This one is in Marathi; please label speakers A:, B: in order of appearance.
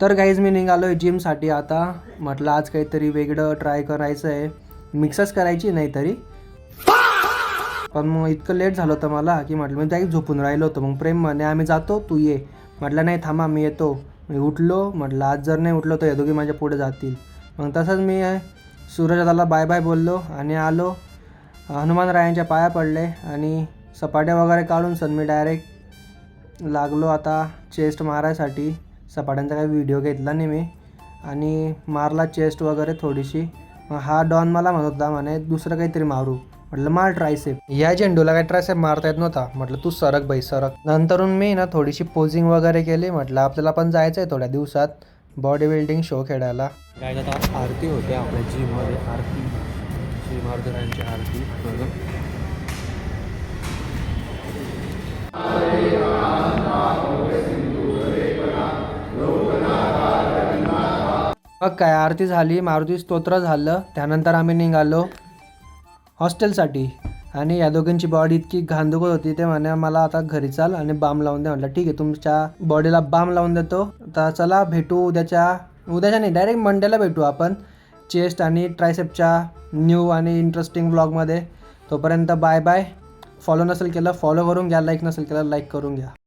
A: तर गाईज मी निघालो आहे जिमसाठी आता. म्हटलं आज काहीतरी वेगळं ट्राय करायचं आहे, मिक्सच करायची नाही तरी. पण मग इतकं लेट झालं होतं मला की म्हटलं मी डायरेक्ट झोपून राहिलो होतो. मग प्रेम म्हणे आम्ही जातो तू ये. म्हटलं नाही थांबा मी येतो. मी उठलो, म्हटलं आज जर नाही उठलो तर हे दोघे माझ्या पुढे जातील. मग तसंच मी सूरजदादाला बाय बाय बोललो आणि आलो. हनुमानरायांच्या पाया पडले आणि सपाट्या वगैरे काढून सर मी डायरेक्ट लागलो आता चेस्ट मारायसाठी. सपाट्यांचा काही व्हिडिओ घेतला नाही मी आणि मारला चेस्ट वगैरे थोडीशी. मग हा डॉन मला म्हणत होता म्हणे दुसरं काहीतरी मारू. म्हटलं मार ट्रायसेप. या झेंडूला काही ट्रायसेप मारता येत नव्हता. म्हटलं तू सरक बाई सरक. नंतरून मी ना थोडीशी पोजिंग वगैरे केली. म्हटलं आपल्याला पण जायचं आहे थोड्या दिवसात बॉडी बिल्डिंग शो खेळायला.
B: काय आता आरती होते आपल्या जिममध्ये. आरती श्री महाराजांची आरती बघा.
A: मग काय आरती झाली, मारुती स्तोत्र झालं. त्यानंतर आम्ही निघालो हॉस्टेलसाठी. आणि या दोघांची बॉडी इतकी घाण दुखत होती ते म्हणे मला आता घरी चाल आणि बाम लावून दे. म्हटलं ठीक आहे तुमच्या बॉडीला बाम लावून देतो. तर चला भेटू उद्याच्या नाही डायरेक्ट मंडेला भेटू आपण चेस्ट आणि ट्रायसेपच्या न्यू आणि इंटरेस्टिंग ब्लॉगमध्ये. तोपर्यंत बाय बाय. फॉलो नसेल केलं फॉलो करून घ्या, लाईक नसेल केलं लाईक करून घ्या.